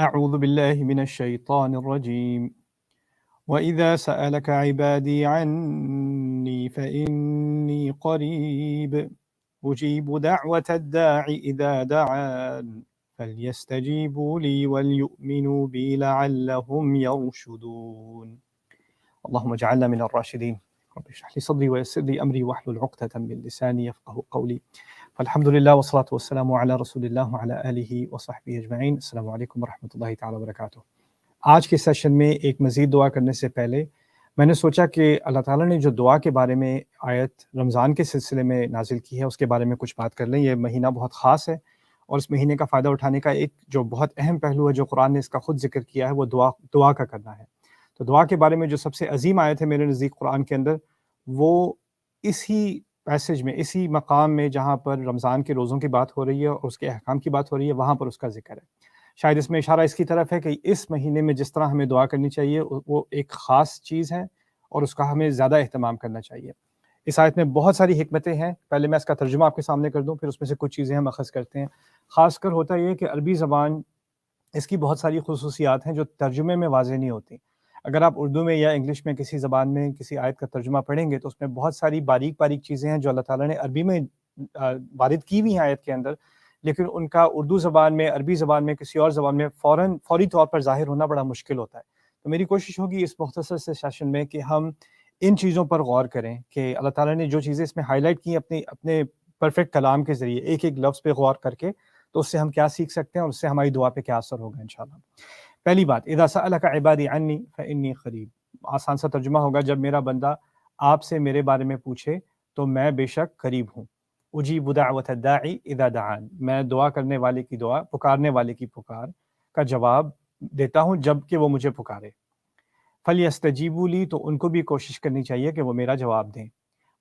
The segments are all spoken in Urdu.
أعوذ بالله من الشيطان الرجيم وإذا سألك عبادي عني فإني قريب أجيب دعوة الداع إذا دعان فليستجيبوا لي وليؤمنوا بي لعلهم يرشدون. اللهم اجعلنا من الراشدين. رب اشرح لي صدري ويسر لي أمري واحلل عقدة من لساني يفقهوا قولي. فالحمد لله والصلاة والسلام على رسول الله وعلى آله وصحبه أجمعين. السلام علیکم ورحمۃ اللہ تعالی وبرکاتہ. آج کے سیشن میں ایک مزید دعا کرنے سے پہلے میں نے سوچا کہ اللہ تعالیٰ نے جو دعا کے بارے میں آیت رمضان کے سلسلے میں نازل کی ہے اس کے بارے میں کچھ بات کر لیں. یہ مہینہ بہت خاص ہے اور اس مہینے کا فائدہ اٹھانے کا ایک جو بہت اہم پہلو ہے جو قرآن نے اس کا خود ذکر کیا ہے وہ دعا کا کرنا ہے. تو دعا کے بارے میں جو سب سے عظیم آیت ہے میرے نزدیک قرآن کے اندر، وہ اسی پیسج میں، اسی مقام میں جہاں پر رمضان کے روزوں کی بات ہو رہی ہے اور اس کے احکام کی بات ہو رہی ہے، وہاں پر اس کا ذکر ہے. شاید اس میں اشارہ اس کی طرف ہے کہ اس مہینے میں جس طرح ہمیں دعا کرنی چاہیے وہ ایک خاص چیز ہے اور اس کا ہمیں زیادہ اہتمام کرنا چاہیے. اس آیت میں بہت ساری حکمتیں ہیں. پہلے میں اس کا ترجمہ آپ کے سامنے کر دوں، پھر اس میں سے کچھ چیزیں ہم اخذ کرتے ہیں. خاص کر ہوتا یہ کہ عربی زبان، اس کی بہت ساری خصوصیات ہیں جو ترجمے میں واضح نہیں ہوتی. اگر آپ اردو میں یا انگلش میں کسی زبان میں کسی آیت کا ترجمہ پڑھیں گے تو اس میں بہت ساری باریک باریک چیزیں ہیں جو اللہ تعالیٰ نے عربی میں وارد کی ہوئی ہیں آیت کے اندر، لیکن ان کا اردو زبان میں، عربی زبان میں، کسی اور زبان میں فوری طور پر ظاہر ہونا بڑا مشکل ہوتا ہے. تو میری کوشش ہوگی اس مختصر سے سیشن میں کہ ہم ان چیزوں پر غور کریں کہ اللہ تعالیٰ نے جو چیزیں اس میں ہائی لائٹ کی اپنے پرفیکٹ کلام کے ذریعے، ایک ایک لفظ پہ غور کر کے، تو اس سے ہم کیا سیکھ سکتے ہیں اور اس سے ہماری دعا پہ کیا اثر ہوگا انشاءاللہ. پہلی بات، اذا سألک عبادی عنی فإنی قریب. آسان سا ترجمہ ہوگا، جب میرا بندہ آپ سے میرے بارے میں پوچھے تو میں بے شک قریب ہوں. اجیب دعوت الداعی اذا دعان. میں دعا کرنے والے کی دعا، پکارنے والے کی پکار کا جواب دیتا ہوں جب کہ وہ مجھے پکارے. فلیستجیبوا لی. تو ان کو بھی کوشش کرنی چاہیے کہ وہ میرا جواب دیں.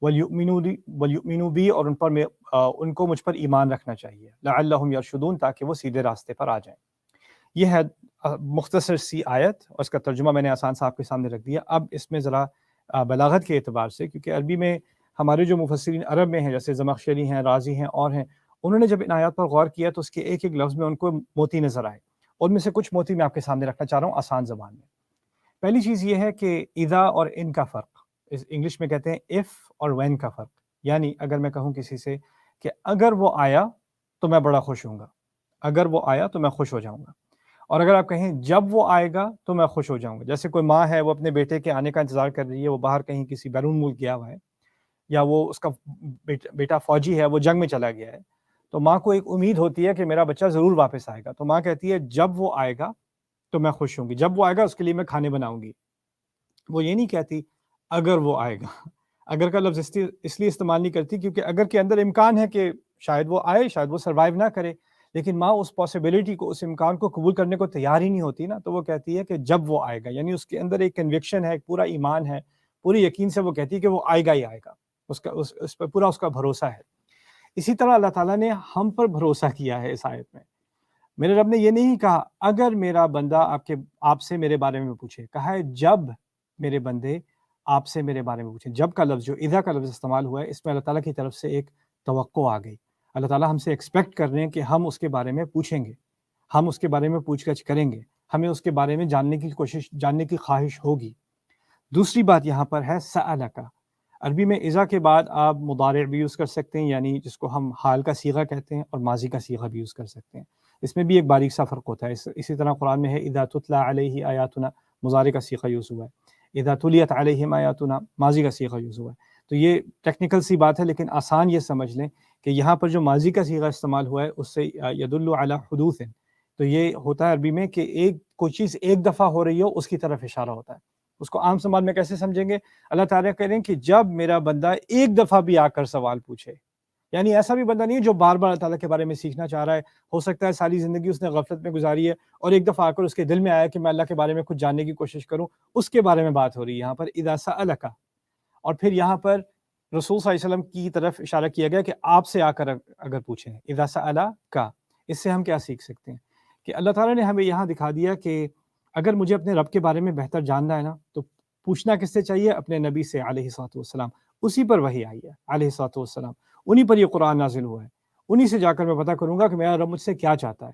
ولیؤمنوا بی. اور ان کو مجھ پر ایمان رکھنا چاہیے. لعلہم یرشدون. تاکہ وہ سیدھے راستے پر آ جائیں. یہ ہے مختصر سی آیت اور اس کا ترجمہ میں نے آسان صاحب کے سامنے رکھ دیا. اب اس میں ذرا بلاغت کے اعتبار سے، کیونکہ عربی میں ہمارے جو مفسرین عرب میں ہیں جیسے زمخشری ہیں، رازی ہیں اور ہیں، انہوں نے جب ان آیات پر غور کیا تو اس کے ایک ایک لفظ میں ان کو موتی نظر آئے. ان میں سے کچھ موتی میں آپ کے سامنے رکھنا چاہ رہا ہوں آسان زبان میں. پہلی چیز یہ ہے کہ اذا اور ان کا فرق، انگلش میں کہتے ہیں اف اور وین کا فرق. یعنی اگر میں کہوں کسی سے کہ اگر وہ آیا تو میں بڑا خوش ہوں گا، اگر وہ آیا تو میں خوش ہو جاؤں گا. اور اگر آپ کہیں جب وہ آئے گا تو میں خوش ہو جاؤں گا. جیسے کوئی ماں ہے، وہ اپنے بیٹے کے آنے کا انتظار کر رہی ہے، وہ باہر کہیں کسی بیرون ملک گیا ہوا ہے، یا وہ اس کا بیٹا فوجی ہے، وہ جنگ میں چلا گیا ہے، تو ماں کو ایک امید ہوتی ہے کہ میرا بچہ ضرور واپس آئے گا. تو ماں کہتی ہے جب وہ آئے گا تو میں خوش ہوں گی، جب وہ آئے گا اس کے لیے میں کھانے بناؤں گی. وہ یہ نہیں کہتی اگر وہ آئے گا. اگر کا لفظ اس لیے استعمال نہیں کرتی کیونکہ اگر کے اندر امکان ہے کہ شاید وہ آئے، شاید وہ سروائیو نہ کرے، لیکن ماں اس پاسبلٹی کو، اس امکان کو قبول کرنے کو تیار ہی نہیں ہوتی نا. تو وہ کہتی ہے کہ جب وہ آئے گا، یعنی اس کے اندر ایک کنوکشن ہے، ایک پورا ایمان ہے، پوری یقین سے وہ کہتی ہے کہ وہ آئے گا ہی آئے گا. اس پر پورا اس کا بھروسہ ہے. اسی طرح اللہ تعالیٰ نے ہم پر بھروسہ کیا ہے اس آیت میں. میرے رب نے یہ نہیں کہا اگر میرا بندہ آپ سے میرے بارے میں پوچھے، کہا ہے جب میرے بندے آپ سے میرے بارے میں پوچھیں. جب کا لفظ، جو اذا کا لفظ استعمال ہوا ہے، اس میں اللہ تعالیٰ کی طرف سے ایک توقع آ گئی. اللہ تعالیٰ ہم سے ایکسپیکٹ کر رہے ہیں کہ ہم اس کے بارے میں پوچھیں گے، ہم اس کے بارے میں پوچھ گچھ کریں گے، ہمیں اس کے بارے میں جاننے کی خواہش ہوگی. دوسری بات یہاں پر ہے سألک. عربی میں اذا کے بعد آپ مضارع بھی یوز کر سکتے ہیں، یعنی جس کو ہم حال کا صیغہ کہتے ہیں، اور ماضی کا صیغہ بھی یوز کر سکتے ہیں. اس میں بھی ایک باریک سا فرق ہوتا ہے. اسی طرح قرآن میں ہے اذا تتلی علیہ آیاتنا، مضارع کا صیغہ یوز ہوا ہے. اذا تلیت علیہم آیاتنا، ماضی کا صیغہ یوز ہوا ہے. تو یہ ٹیکنیکل سی بات ہے، لیکن آسان یہ سمجھ لیں کہ یہاں پر جو ماضی کا صیغہ استعمال ہوا ہے اس سے یدل علی حدوث. تو یہ ہوتا ہے عربی میں کہ کوئی چیز ایک دفعہ ہو رہی ہو، اس کی طرف اشارہ ہوتا ہے. اس کو عام زبان میں کیسے سمجھیں گے؟ اللہ تعالیٰ کہہ رہے ہیں کہ جب میرا بندہ ایک دفعہ بھی آ کر سوال پوچھے، یعنی ایسا بھی بندہ نہیں ہے جو بار بار اللہ تعالیٰ کے بارے میں سیکھنا چاہ رہا ہے. ہو سکتا ہے ساری زندگی اس نے غفلت میں گزاری ہے اور ایک دفعہ آ کر اس کے دل میں آیا کہ میں اللہ کے بارے میں کچھ جاننے کی کوشش کروں. اس کے بارے میں بات ہو رہی ہے یہاں پر اذا سألک. اور پھر یہاں پر رسول صلی اللہ علیہ وسلم کی طرف اشارہ کیا گیا کہ آپ سے آ کر اگر پوچھیں اذا سألک. اس سے ہم کیا سیکھ سکتے ہیں کہ اللہ تعالیٰ نے ہمیں یہاں دکھا دیا کہ اگر مجھے اپنے رب کے بارے میں بہتر جاننا ہے نا، تو پوچھنا کس سے چاہیے؟ اپنے نبی سے علیہ الصلوۃ والسلام. اسی پر وحی آئی ہے علیہ الصلوۃ والسلام، انہی پر یہ قرآن نازل ہوا ہے. انہی سے جا کر میں پتہ کروں گا کہ میرا رب مجھ سے کیا چاہتا ہے.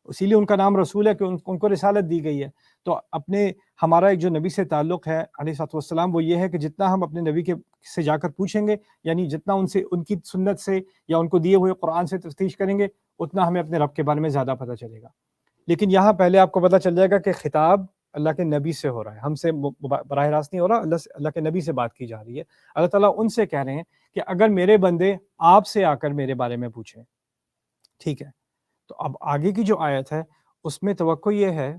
اسی لیے ان کا نام رسول ہے کہ ان کو رسالت دی گئی ہے۔ تو اپنے ہمارا ایک جو نبی سے تعلق ہے علیہ الصلوۃ والسلام، وہ یہ ہے کہ جتنا ہم اپنے نبی کے سے جا کر پوچھیں گے، یعنی جتنا ان سے ان کی سنت سے یا ان کو دیے ہوئے قرآن سے تفتیش کریں گے، اتنا ہمیں اپنے رب کے بارے میں زیادہ پتہ چلے گا۔ لیکن یہاں پہلے آپ کو پتہ چل جائے گا کہ خطاب اللہ کے نبی سے ہو رہا ہے، ہم سے براہ راست نہیں ہو رہا، اللہ کے نبی سے بات کی جا رہی ہے۔ اللہ تعالیٰ ان سے کہہ رہے ہیں کہ اگر میرے بندے آپ سے آ کر میرے بارے میں پوچھیں، ٹھیک ہے، تو اب آگے کی جو آیت ہے اس میں توقع یہ ہے،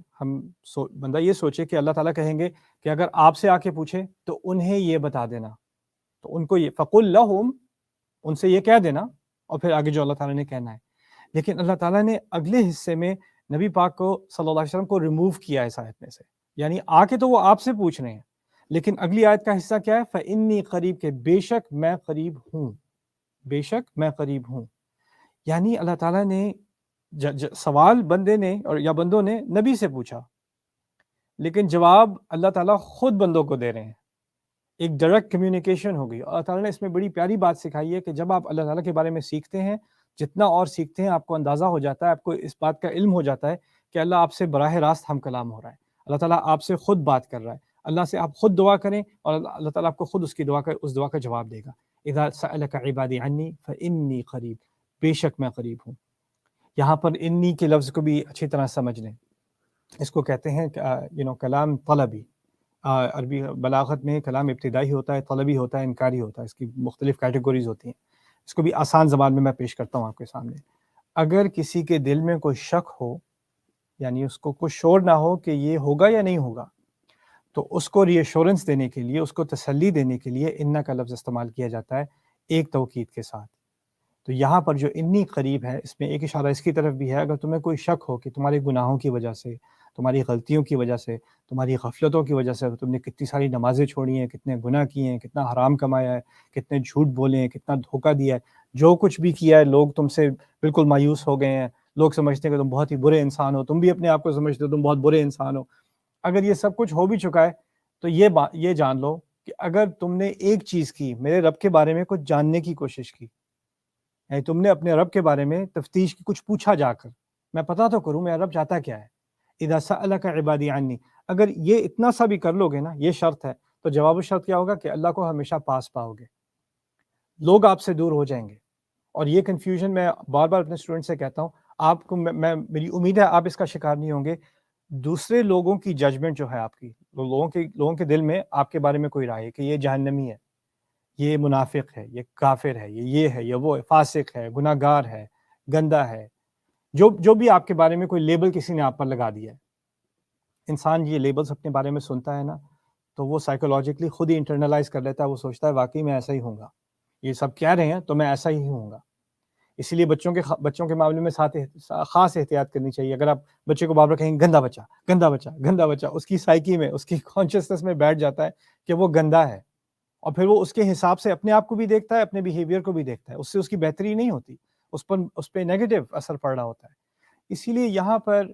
بندہ یہ سوچے کہ اللہ تعالیٰ کہیں گے کہ اگر آپ سے آ کے پوچھے تو انہیں یہ بتا دینا، تو ان کو یہ فَقُلْ لَهُمْ، ان سے یہ کہہ دینا، اور پھر آگے جو اللہ تعالیٰ نے کہنا ہے۔ لیکن اللہ تعالیٰ نے اگلے حصے میں نبی پاک کو صلی اللہ علیہ وسلم کو ریموو کیا ہے اس آیت میں سے، یعنی آ کے تو وہ آپ سے پوچھ رہے ہیں، لیکن اگلی آیت کا حصہ کیا ہے؟ فَإِنِّي قریب، کہ بے شک میں قریب ہوں، بے شک میں قریب ہوں۔ یعنی اللہ تعالیٰ نے سوال بندے نے اور یا بندوں نے نبی سے پوچھا، لیکن جواب اللہ تعالیٰ خود بندوں کو دے رہے ہیں، ایک ڈائریکٹ کمیونیکیشن ہو گئی۔ اللہ تعالیٰ نے اس میں بڑی پیاری بات سکھائی ہے کہ جب آپ اللہ تعالیٰ کے بارے میں سیکھتے ہیں، جتنا اور سیکھتے ہیں آپ کو اندازہ ہو جاتا ہے، آپ کو اس بات کا علم ہو جاتا ہے کہ اللہ آپ سے براہ راست ہم کلام ہو رہا ہے، اللہ تعالیٰ آپ سے خود بات کر رہا ہے۔ اللہ سے آپ خود دعا کریں اور اللہ تعالیٰ آپ کو خود اس دعا کا جواب دے گا۔ اذا سألک عبادی عنی فإنی قریب، بے شک میں قریب ہوں۔ یہاں پر انی کے لفظ کو بھی اچھی طرح سمجھ لیں، اس کو کہتے ہیں کلام طلبی۔ عربی بلاغت میں کلام ابتدائی ہوتا ہے، طلبی ہوتا ہے، انکاری ہوتا ہے، اس کی مختلف کیٹیگوریز ہوتی ہیں۔ اس کو بھی آسان زبان میں پیش کرتا ہوں آپ کے سامنے۔ اگر کسی کے دل میں کوئی شک ہو، یعنی اس کو کوئی شور نہ ہو کہ یہ ہوگا یا نہیں ہوگا، تو اس کو ری ایشورنس دینے کے لیے، اس کو تسلی دینے کے لیے انا کا لفظ استعمال کیا جاتا ہے ایک توکید کے ساتھ۔ تو یہاں پر جو انی قریب ہے، اس میں ایک اشارہ اس کی طرف بھی ہے، اگر تمہیں کوئی شک ہو کہ تمہارے گناہوں کی وجہ سے، تمہاری غلطیوں کی وجہ سے، تمہاری غفلتوں کی وجہ سے تم نے کتنی ساری نمازیں چھوڑی ہیں، کتنے گناہ کیے ہیں، کتنا حرام کمایا ہے، کتنے جھوٹ بولے ہیں، کتنا دھوکہ دیا ہے، جو کچھ بھی کیا ہے، لوگ تم سے بالکل مایوس ہو گئے ہیں، لوگ سمجھتے ہیں کہ تم بہت ہی برے انسان ہو، تم بھی اپنے آپ کو سمجھتے ہو تم بہت برے انسان ہو۔ اگر یہ سب کچھ ہو بھی چکا ہے تو یہ جان لو کہ اگر تم نے ایک چیز کی، میرے رب کے بارے میں کچھ جاننے کی کوشش کی، یعنی تم نے اپنے رب کے بارے میں تفتیش کی، کچھ پوچھا جا کر، میں پتہ تو کروں میرا رب چاہتا کیا ہے۔ اذا سألک عبادی عنی، اگر یہ اتنا سا بھی کر لو گے نا، یہ شرط ہے، تو جواب الشرط کیا ہوگا کہ اللہ کو ہمیشہ پاس پاؤ گے، لوگ آپ سے دور ہو جائیں گے۔ اور یہ کنفیوژن میں بار بار اپنے اسٹوڈنٹ سے کہتا ہوں، آپ کو میری امید ہے آپ اس کا شکار نہیں ہوں گے۔ دوسرے لوگوں کی ججمنٹ جو ہے آپ کی، لوگوں کے دل میں آپ کے بارے میں کوئی رائے کہ یہ جہنمی ہے، یہ منافق ہے، یہ کافر ہے، یہ ہے، یہ وہ ہے، فاسق ہے، گناہ گار ہے، گندا ہے، جو بھی آپ کے بارے میں کوئی لیبل کسی نے آپ پر لگا دیا ہے۔ انسان یہ لیبلز اپنے بارے میں سنتا ہے نا، تو وہ سائیکولوجیکلی خود ہی انٹرنلائز کر لیتا ہے، وہ سوچتا ہے واقعی میں ایسا ہی ہوں گا، یہ سب کہہ رہے ہیں تو میں ایسا ہی ہوں گا۔ اسی لیے بچوں کے معاملے میں خاص احتیاط کرنی چاہیے۔ اگر آپ بچے کو بار بار کہیں گندا بچہ، گندا بچہ، گندا بچہ، اس کی سائیکی میں، اس کی کانشیسنس میں بیٹھ جاتا ہے کہ وہ گندا ہے، اور پھر وہ اس کے حساب سے اپنے آپ کو بھی دیکھتا ہے، اپنے بیہیویئر کو بھی دیکھتا ہے، اس سے اس کی بہتری نہیں ہوتی، اس پہ نیگیٹو اثر پڑ رہا ہوتا ہے۔ اسی لیے یہاں پر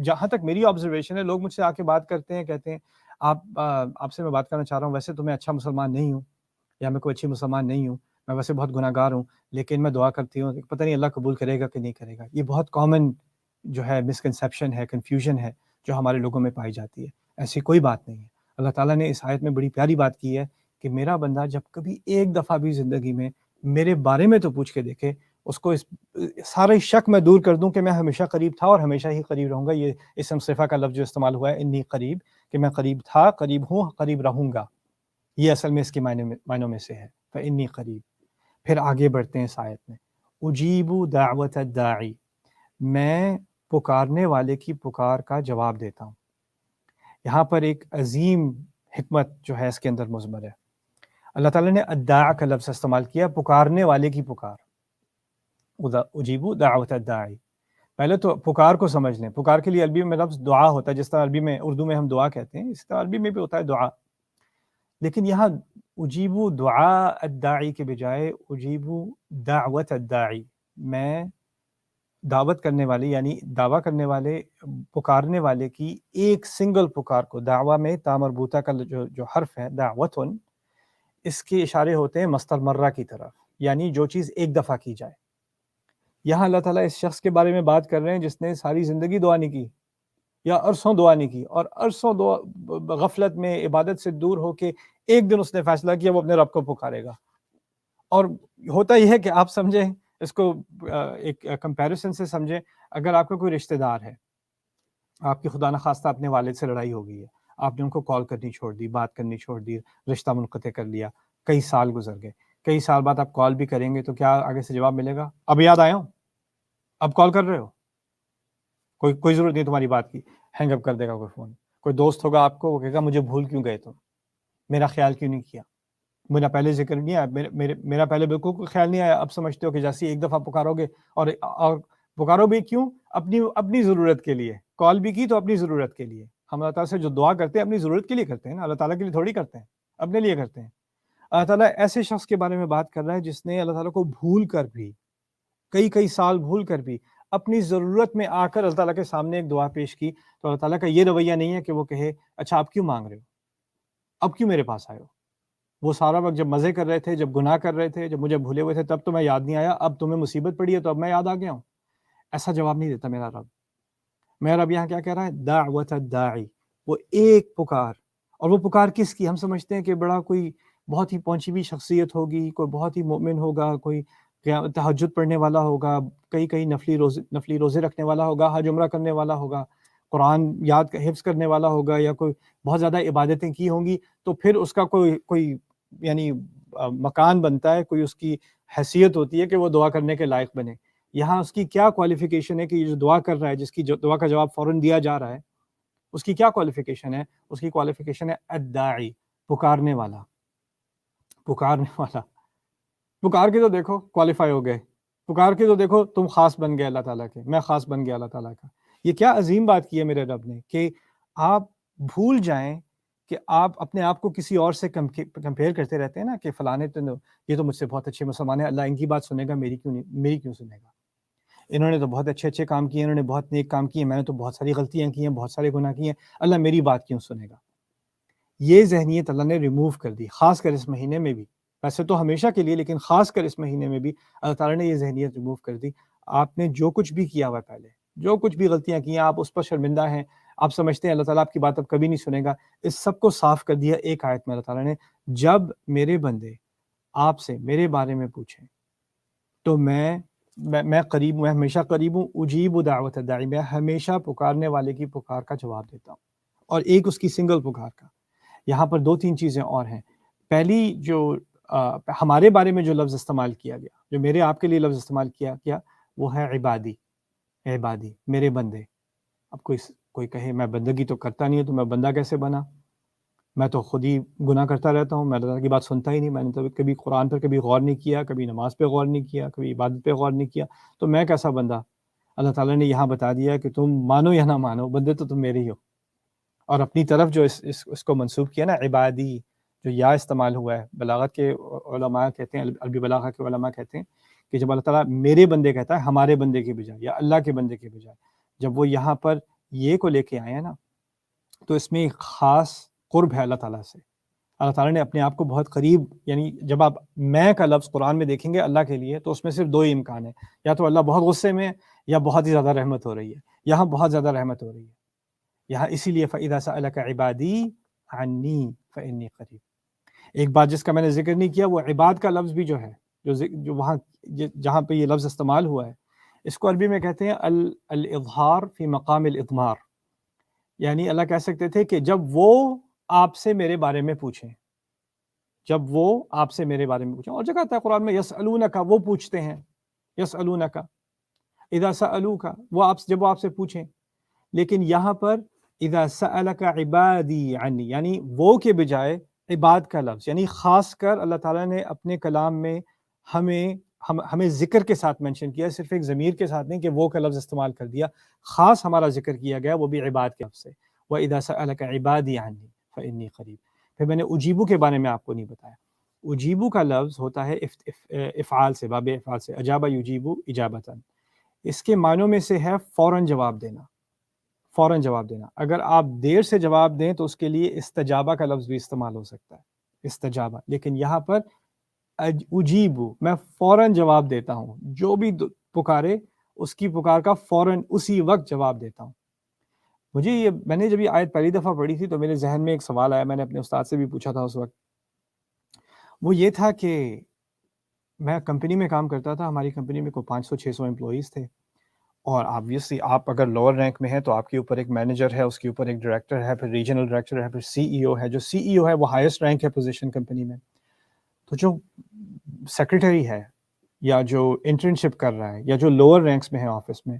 جہاں تک میری آبزرویشن ہے، لوگ مجھ سے آ کے بات کرتے ہیں، کہتے ہیں آپ سے میں بات کرنا چاہ رہا ہوں، ویسے تو میں اچھا مسلمان نہیں ہوں، یا میں کوئی اچھی مسلمان نہیں ہوں، میں ویسے بہت گناہ گار ہوں، لیکن میں دعا کرتی ہوں، پتہ نہیں اللہ قبول کرے گا کہ نہیں کرے گا۔ یہ بہت کامن جو ہے مسکنسیپشن ہے، کنفیوژن ہے جو ہمارے لوگوں میں پائی جاتی ہے۔ ایسی کوئی بات نہیں ہے۔ اللہ تعالیٰ نے اس آیت میں بڑی پیاری بات کی ہے کہ میرا بندہ جب کبھی ایک دفعہ بھی زندگی میں میرے بارے میں تو پوچھ کے دیکھے، اس کو سارے شک میں دور کر دوں کہ میں ہمیشہ قریب تھا اور ہمیشہ ہی قریب رہوں گا۔ یہ اسم صفہ کا لفظ جو استعمال ہوا ہے انی قریب، کہ میں قریب تھا، قریب ہوں، قریب رہوں گا، یہ اصل میں اس کے معنوں میں سے ہے، فإنی قریب۔ پھر آگے بڑھتے ہیں اس آیت میں، اجیب دعوت الداعی، میں پکارنے والے کی پکار کا جواب دیتا ہوں۔ یہاں پر ایک عظیم حکمت جو ہے اس کے اندر مضمر ہے۔ اللہ تعالیٰ نے الداع کا لفظ استعمال کیا، پکارنے والے کی پکار، اجیب دعوت الداعی۔ پہلے تو پکار کو سمجھ لیں، پکار کے لیے عربی میں لفظ دعا ہوتا ہے، جس طرح اردو میں ہم دعا کہتے ہیں، اس طرح عربی میں بھی ہوتا ہے دعا، لیکن یہاں اجیب دعاء الداعی کے بجائے اجیب دعوت الداعی، میں دعوت کرنے والے، یعنی دعویٰ کرنے والے، پکارنے والے کی ایک سنگل پکار کو، دعویٰ میں تا مربوطہ کا جو حرف ہے دعوتن، اس کے اشارے ہوتے ہیں مصدر مرہ کی طرف، یعنی جو چیز ایک دفعہ کی جائے، یہاں اللہ تعالیٰ اس شخص کے بارے میں بات کر رہے ہیں جس نے ساری زندگی دعا نہیں کی یا عرصوں دعا نہیں کی، اور عرصوں دعا غفلت میں عبادت سے دور ہو کے ایک دن اس نے فیصلہ کیا وہ اپنے رب کو پکارے گا۔ اور ہوتا یہ ہے کہ آپ سمجھیں اس کو ایک کمپیریزن سے سمجھیں، اگر آپ کا کوئی رشتہ دار ہے، آپ کی خدا نخواستہ اپنے والد سے لڑائی ہو گئی ہے، آپ نے ان کو کال کرنی چھوڑ دی، بات کرنی چھوڑ دی، رشتہ منقطع کر لیا، کئی سال گزر گئے، کئی سال بعد آپ کال بھی کریں گے تو کیا آگے سے جواب ملے گا؟ اب یاد آیا ہوں، اب کال کر رہے ہو، کوئی ضرورت نہیں تمہاری بات کی، ہینگ اپ کر دے گا کوئی فون۔ کوئی دوست ہوگا آپ کو، وہ کہے گا مجھے بھول کیوں گئے تم، میرا خیال کیوں نہیں کیا، میرا پہلے ذکر نہیں آیا، میرا پہلے بالکل کوئی خیال نہیں آیا، اب سمجھتے ہو کہ جیسے ایک دفعہ پکارو گے اور پکارو بھی کیوں؟ اپنی ضرورت کے لیے، کال بھی کی تو اپنی ضرورت کے لیے۔ ہم اللہ تعالیٰ سے جو دعا کرتے ہیں اپنی ضرورت کے لیے کرتے ہیں نا، اللہ تعالیٰ کے لیے تھوڑی کرتے ہیں، اپنے لیے کرتے ہیں۔ اللہ تعالیٰ ایسے شخص کے بارے میں بات کر رہا ہے جس نے اللہ تعالیٰ کو بھول کر بھی، کئی سال بھول کر بھی اپنی ضرورت میں آ کر اللہ تعالیٰ کے سامنے ایک دعا پیش کی، تو اللہ تعالیٰ کا یہ رویہ نہیں ہے کہ وہ کہے اچھا اب کیوں مانگ رہے ہو، اب کیوں میرے پاس آئے ہو؟ وہ سارا وقت جب مزے کر رہے تھے، جب گناہ کر رہے تھے، جب مجھے بھولے ہوئے تھے، تب تمہیں یاد نہیں آیا، اب تمہیں مصیبت پڑی ہے تو اب میں یاد آ گیا ہوں؟ ایسا جواب نہیں دیتا میرا رب۔ میرا رب یہاں کیا کہہ رہا ہے؟ دعوت الداعی، وہ ایک پکار، اور وہ پکار کس کی؟ ہم سمجھتے ہیں کہ بڑا کوئی بہت ہی پہنچی ہوئی شخصیت ہوگی، کوئی بہت ہی مومن ہوگا، کوئی تہجد پڑھنے والا ہوگا، کئی نفلی روزے رکھنے والا ہوگا، حج عمرہ کرنے والا ہوگا، قرآن حفظ کرنے والا ہوگا، یا کوئی بہت زیادہ عبادتیں کی ہوں گی، تو پھر اس کا کوئی یعنی مکان بنتا ہے، کوئی اس کی حیثیت ہوتی ہے کہ وہ دعا کرنے کے لائق بنے۔ یہاں اس کی کیا کوالیفیکیشن ہے کہ یہ جو دعا کر رہا ہے، جس کی دعا کا جواب فوراً دیا جا رہا ہے، اس کی کیا کوالیفیکیشن ہے؟ اس کی کوالیفیکیشن ہے الداعی، پکارنے والا، پکارنے والا۔ پکار کے تو دیکھو کوالیفائی ہو گئے، پکار کے تو دیکھو تم خاص بن گئے اللہ تعالیٰ کے، میں خاص بن گیا اللہ تعالیٰ کا۔ یہ کیا عظیم بات کی ہے میرے رب نے، کہ آپ بھول جائیں کہ آپ اپنے آپ کو کسی اور سے کمپیئر کرتے رہتے ہیں نا، کہ فلانے تو یہ تو مجھ سے بہت اچھے مسلمان ہیں، اللہ ان کی بات سنے گا، میری کیوں سنے گا؟ انہوں نے تو بہت اچھے کام کیے، انہوں نے بہت نیک کام کیے، میں نے تو بہت ساری غلطیاں کی ہیں، بہت سارے گناہ کیے ہیں، اللہ میری بات کیوں سنے گا؟ یہ ذہنیت اللہ نے ریموو کر دی، خاص کر اس مہینے میں بھی، ویسے تو ہمیشہ کے لیے، لیکن خاص کر اس مہینے میں بھی اللہ تعالیٰ نے یہ ذہنیت ریموو کر دی۔ آپ نے جو کچھ بھی کیا ہوا ہے پہلے، جو کچھ بھی غلطیاں کی ہیں، آپ اس پر شرمندہ ہیں، آپ سمجھتے ہیں اللہ تعالیٰ آپ کی بات اب کبھی نہیں سنے گا، اس سب کو صاف کر دیا ایک آیت میں اللہ تعالیٰ نے، جب میرے بندے آپ سے میرے بارے میں پوچھیں تو میں قریب ہوں، میں ہمیشہ قریب ہوں، اجیب دعوت الداعی، میں ہمیشہ پکارنے والے کی پکار کا جواب دیتا ہوں، اور ایک اس کی سنگل پکار کا۔ یہاں پر دو تین چیزیں اور ہیں۔ پہلی جو ہمارے بارے میں جو لفظ استعمال کیا گیا، جو میرے آپ کے لیے لفظ استعمال کیا گیا، وہ ہے عبادی، عبادی، میرے بندے۔ اب کوئی کہے میں بندگی تو کرتا نہیں ہے تو میں بندہ کیسے بنا؟ میں تو خود ہی گناہ کرتا رہتا ہوں، میں اللہ تعالیٰ کی بات سنتا ہی نہیں، میں نے تو کبھی قرآن پر کبھی غور نہیں کیا، کبھی نماز پہ غور نہیں کیا، کبھی عبادت پہ غور نہیں کیا، تو میں کیسا بندہ؟ اللہ تعالیٰ نے یہاں بتا دیا کہ تم مانو یا نہ مانو، بندے تو تم میرے ہی ہو۔ اور اپنی طرف جو اس کو منسوب کیا نا، عبادی، جو یا استعمال ہوا ہے، بلاغت کے علماء کہتے ہیں، عربی بلاغہ کے علماء کہتے ہیں کہ جب اللہ تعالیٰ میرے بندے کہتا ہے ہمارے بندے کے بجائے، یا اللہ کے بندے کے بجائے، جب وہ یہاں پر یہ کو لے کے آئے ہیں نا، تو اس میں ایک خاص قرب ہے اللہ تعالیٰ سے۔ اللہ تعالیٰ نے اپنے آپ کو بہت قریب، یعنی جب آپ میں کا لفظ قرآن میں دیکھیں گے اللہ کے لیے، تو اس میں صرف دو ہی امکان ہیں، یا تو اللہ بہت غصے میں، یا بہت ہی زیادہ رحمت ہو رہی ہے۔ یہاں بہت زیادہ رحمت ہو رہی ہے، یہاں اسی لیے فَإِذَا سَأَلَكَ عِبَادِي عَنِّي فَإِنِّي قَرِيب۔ ایک بات جس کا میں نے ذکر نہیں کیا، وہ عباد کا لفظ بھی جو ہے، جو وہاں جہاں پہ یہ لفظ استعمال ہوا ہے، اس کو عربی میں کہتے ہیں الاظہار فی مقام الاضمار، یعنی اللہ کہہ سکتے تھے کہ جب وہ آپ سے میرے بارے میں پوچھیں، جب وہ آپ سے میرے بارے میں پوچھیں، اور جگہ آتا ہے قرآن میں یسألونک، وہ پوچھتے ہیں، یسألونک اذا سألوک، جب وہ آپ سے پوچھیں، لیکن یہاں پر اذا سألک عبادی عنی، یعنی وہ کے بجائے عباد کا لفظ، یعنی خاص کر اللہ تعالیٰ نے اپنے کلام میں ہمیں ذکر کے ساتھ منشن کیا، صرف ایک ضمیر کے ساتھ نہیں کہ وہ کا لفظ استعمال کر دیا، خاص ہمارا ذکر کیا گیا، وہ بھی عباد کے لفظ سے، وَإِذَا سَأَلَكَ عِبَادِي عَنِّي فَإِنِّي قَرِيب۔ پھر میں نے اجیبو کے بارے میں آپ کو نہیں بتایا، اجیبو کا لفظ ہوتا ہے افعال سے، باب افعال سے، اجابہ یجیبو اجابتاً، اس کے معنوں میں سے ہے فوراً جواب دینا، فوراً جواب دینا۔ اگر آپ دیر سے جواب دیں تو اس کے لیے استجابہ کا لفظ بھی استعمال ہو سکتا ہے، استجابہ، لیکن یہاں پر اجیبو، میں فوراً جواب دیتا ہوں، جو بھی پکارے اس کی پکار کا فوراً اسی وقت جواب دیتا ہوں. مجھے میں نے جب یہ آیت پہلی دفعہ پڑھی تھی تو میرے ذہن میں ایک سوال آیا, میں نے اپنے استاد سے بھی پوچھا تھا اس وقت. وہ یہ تھا کہ میں کمپنی میں کام کرتا تھا, ہماری کمپنی میں کوئی 500-600 امپلائیز تھے, اور آبویسلی آپ اگر لوور رینک میں ہیں تو آپ کے اوپر ایک مینیجر ہے, اس کے اوپر ایک ڈائریکٹر ہے, پھر ریجنل ڈائریکٹر ہے, پھر سی ای او ہے. جو سی ای او ہے وہ ہائیسٹ رینک ہے پوزیشن کمپنی میں. تو جو سیکرٹری ہے یا جو انٹرنشپ کر رہا ہے یا جو لوور رینکس میں ہے آفس میں,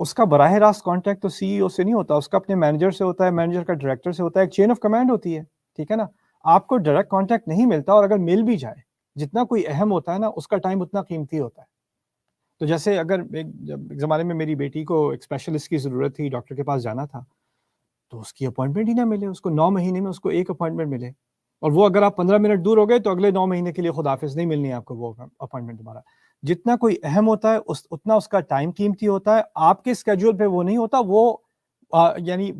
اس کا براہ راست کانٹیکٹ تو سی ای او سے نہیں ہوتا, اس کا اپنے مینیجر سے ہوتا ہے, مینیجر کا ڈائریکٹر سے ہوتا ہے, ایک چین آف کمانڈ ہوتی ہے, ٹھیک ہے نا. آپ کو ڈائریکٹ کانٹیکٹ نہیں ملتا, اور اگر مل بھی جائے, جتنا کوئی اہم ہوتا ہے نا اس کا ٹائم اتنا قیمتی ہوتا ہے. تو جیسے اگر ایک زمانے میں میری بیٹی کو ایک اسپیشلسٹ کی ضرورت تھی, ڈاکٹر کے پاس جانا تھا, تو اس کی اپوائنٹمنٹ ہی نہ ملے, اس کو 9 مہینے میں اس کو ایک اپوائنٹمنٹ ملے, اور وہ اگر آپ 15 منٹ دور ہو گئے تو اگلے 9 مہینے کے لیے خداحافظ, نہیں ملنی آپ کو وہ اپوائنٹمنٹ دوبارہ. جتنا کوئی اہم ہوتا ہے اتنا اس کا ٹائم قیمتی ہوتا ہے. آپ کے اسکیجول پہ وہ نہیں ہوتا, وہ یعنی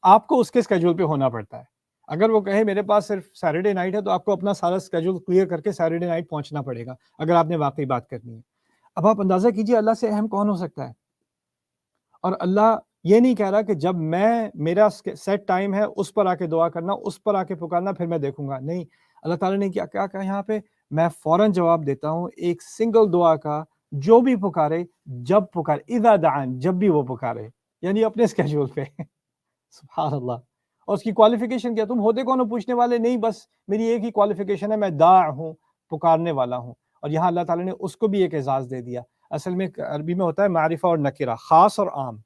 آپ کو اس کے اسکیجول پہ ہونا پڑتا ہے. اگر وہ کہے میرے پاس صرف سیٹرڈے نائٹ ہے تو آپ کو اپنا سارا اسکیجول کلیئر کر کے سیٹرڈے نائٹ پہنچنا پڑے گا اگر آپ نے واقعی بات کرنی ہے. اب آپ اندازہ کیجئے اللہ سے اہم کون ہو سکتا ہے. اور اللہ یہ نہیں کہہ رہا کہ جب میرا سیٹ ٹائم ہے اس پر آ کے دعا کرنا, اس پر آ کے پکارنا, پھر میں دیکھوں گا. نہیں, اللہ تعالیٰ نے کیا کہا یہاں پہ, میں فوراً جواب دیتا ہوں ایک سنگل دعا کا, جو بھی پکارے, جب پکارے, اذا دعان, جب بھی وہ پکارے, یعنی اپنے اسکیجول پہ. سبحان اللہ. اور اس کی کوالیفیکیشن کیا, تم ہوتے کون ہو پوچھنے والے, نہیں بس میری ایک ہی کوالیفیکیشن ہے, میں داع ہوں, پکارنے والا ہوں. اور یہاں اللہ تعالیٰ نے اس کو بھی ایک اعزاز دے دیا. اصل میں عربی میں ہوتا ہے معرفہ اور نکرہ, خاص اور عام.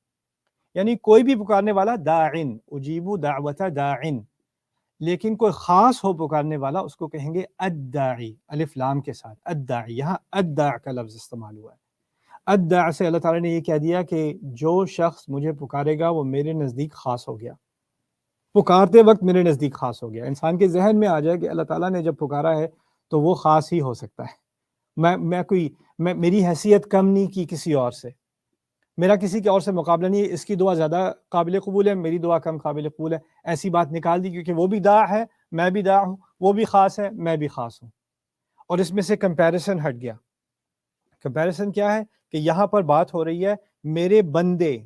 یعنی کوئی بھی پکارنے والا داعن, اجیبو دعوت داعن, لیکن کوئی خاص ہو پکارنے والا اس کو کہیں گے الداعی, الف لام کے ساتھ الداعی. یہاں الداع کا لفظ استعمال ہوا ہے. الداع سے اللہ تعالیٰ نے یہ کہہ دیا کہ جو شخص مجھے پکارے گا وہ میرے نزدیک خاص ہو گیا, پکارتے وقت میرے نزدیک خاص ہو گیا. انسان کے ذہن میں آ جائے کہ اللہ تعالیٰ نے جب پکارا ہے تو وہ خاص ہی ہو سکتا ہے. میں میری حیثیت کم نہیں کی کسی اور سے, میرا کسی کے اور سے مقابلہ نہیں ہے, اس کی دعا زیادہ قابل قبول ہے, میری دعا کم قابل قبول ہے. ایسی بات نکال دی, کیونکہ وہ بھی داع ہے, میں بھی داع ہوں, وہ بھی خاص ہے, میں بھی خاص ہوں. اور اس میں سے کمپیریسن ہٹ گیا. کمپیریسن کیا ہے کہ یہاں پر بات ہو رہی ہے میرے بندے,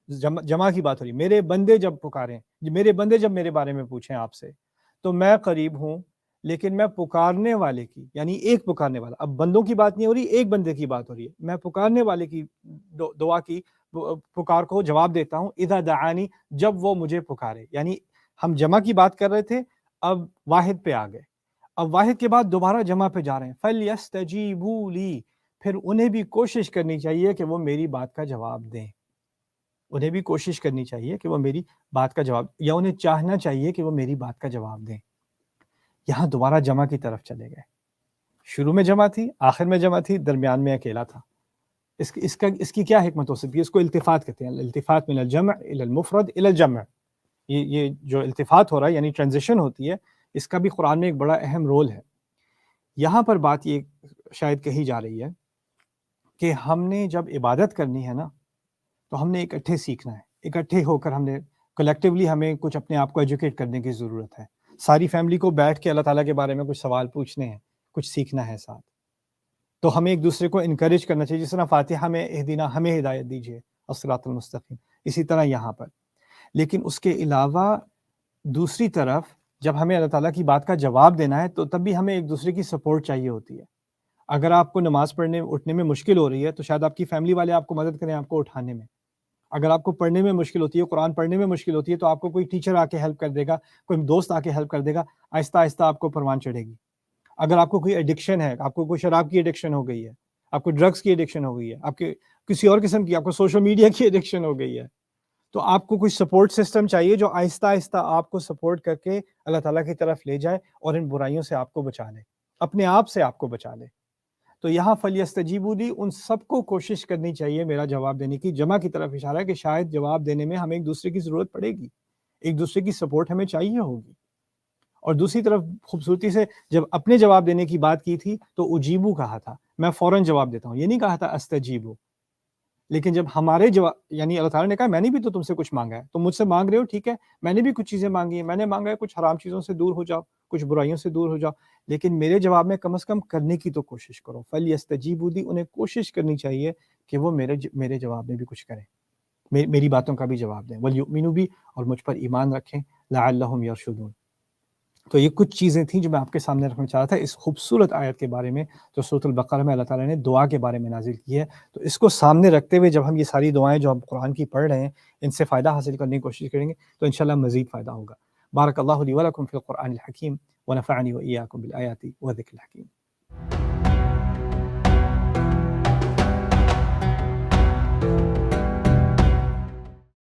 جمع کی بات ہو رہی ہے, میرے بندے جب پکاریں, میرے بندے جب میرے بارے میں پوچھیں آپ سے, تو میں قریب ہوں, لیکن میں پکارنے والے کی, یعنی ایک پکارنے والا, اب بندوں کی بات نہیں ہو رہی, ایک بندے کی بات ہو رہی ہے, میں پکارنے والے کی دعا کی پکار کو جواب دیتا ہوں, اذا دعانی, جب وہ مجھے پکارے. یعنی ہم جمع کی بات کر رہے تھے, اب واحد پہ آ گئے, اب واحد کے بعد دوبارہ جمع پہ جا رہے ہیں. فَلْيَسْتَجِيبُوا لِي, پھر انہیں بھی کوشش کرنی چاہیے کہ وہ میری بات کا جواب دیں. انہیں بھی کوشش کرنی چاہیے کہ وہ میری بات کا جواب, یا انہیں چاہنا چاہیے کہ وہ میری بات کا جواب دیں. یہاں دوبارہ جمع کی طرف چلے گئے. شروع میں جمع تھی, آخر میں جمع تھی, درمیان میں اکیلا تھا. اس کی کیا حکمت ہو سکتی ہے؟ اس کو التفات کہتے ہیں, الالتفات من الجمع الى المفرد الى الجمع. یہ جو التفات ہو رہا ہے یعنی ٹرانزیشن ہوتی ہے, اس کا بھی قرآن میں ایک بڑا اہم رول ہے. یہاں پر بات یہ شاید کہی جا رہی ہے کہ ہم نے جب عبادت کرنی ہے نا, تو ہم نے اکٹھے سیکھنا ہے, اکٹھے ہو کر ہم نے کلیکٹیولی ہمیں کچھ اپنے آپ کو ایجوکیٹ کرنے کی ضرورت ہے. ساری فیملی کو بیٹھ کے اللہ تعالیٰ کے بارے میں کچھ سوال پوچھنے ہیں, کچھ سیکھنا ہے ساتھ. تو ہمیں ایک دوسرے کو انکریج کرنا چاہیے, جس طرح فاتحہ میں اہدنا, ہمیں ہدایت دیجیے الصراط المستقیم, اسی طرح یہاں پر. لیکن اس کے علاوہ دوسری طرف جب ہمیں اللہ تعالیٰ کی بات کا جواب دینا ہے تو تب بھی ہمیں ایک دوسرے کی سپورٹ چاہیے ہوتی ہے. اگر آپ کو نماز پڑھنے اٹھنے میں مشکل ہو رہی ہے تو شاید آپ کی فیملی والے آپ کو مدد کریں آپ کو اٹھانے میں. اگر آپ کو پڑھنے میں مشکل ہوتی ہے, قرآن پڑھنے میں مشکل ہوتی ہے, تو آپ کو کوئی ٹیچر آ کے ہیلپ کر دے گا, کوئی دوست آ کے ہیلپ کر دے گا, آہستہ آہستہ آپ کو پروان چڑھے گی. اگر آپ کو کوئی ایڈکشن ہے, آپ کو کوئی شراب کی ایڈکشن ہو گئی ہے, آپ کو ڈرگس کی ایڈکشن ہو گئی ہے, آپ کے کسی اور قسم کی, آپ کو سوشل میڈیا کی ایڈکشن ہو گئی ہے, تو آپ کو کوئی سپورٹ سسٹم چاہیے جو آہستہ آہستہ آپ کو سپورٹ کر کے اللہ تعالیٰ کی طرف لے جائے اور ان برائیوں سے آپ کو بچا لے, اپنے آپ سے آپ کو بچا لے. تو یہاں فَلْيَسْتَجِيبُوا لِي, ان سب کو کوشش کرنی چاہیے میرا جواب دینے کی. جمع کی طرف اشارہ ہے کہ شاید جواب دینے میں ہمیں ایک دوسرے کی ضرورت پڑے گی, ایک دوسرے کی سپورٹ ہمیں چاہیے ہوگی. اور دوسری طرف خوبصورتی سے جب اپنے جواب دینے کی بات کی تھی تو اجیبو کہا تھا, میں فوراً جواب دیتا ہوں, یہ نہیں کہا تھا استجیبو. لیکن جب ہمارے جواب, یعنی اللہ تعالیٰ نے کہا میں نے بھی تو تم سے کچھ مانگا ہے, تم مجھ سے مانگ رہے ہو, ٹھیک ہے, میں نے بھی کچھ چیزیں مانگی ہیں, میں نے مانگا ہے کچھ حرام چیزوں سے دور ہو جاؤ, کچھ برائیوں سے دور ہو جاؤ, لیکن میرے جواب میں کم از کم کرنے کی تو کوشش کرو. فَلْيَسْتَجِيبُوا لِي, انہیں کوشش کرنی چاہیے کہ وہ میرے جواب میں بھی کچھ کریں، میری باتوں کا بھی جواب دیں، وَلْيُؤْمِنُوا بھی، اور مجھ پر ایمان رکھیں، لَعَلَّهُمْ يَرْشُدُونَ۔ تو یہ کچھ چیزیں تھیں جو میں آپ کے سامنے رکھنا چاہ رہا تھا اس خوبصورت آیت کے بارے میں جو سورۃ البقرہ میں اللہ تعالیٰ نے دعا کے بارے میں نازل کی ہے۔ تو اس کو سامنے رکھتے ہوئے جب ہم یہ ساری دعائیں جو ہم قرآن کی پڑھ رہے ہیں ان سے فائدہ حاصل کرنے کی کوشش کریں گے تو انشاءاللہ مزید فائدہ ہوگا۔ بارک اللہ لی ولکم فی القرآن الحکیم ونفعنی وإیاکم بالآیات والذکر الحکیم۔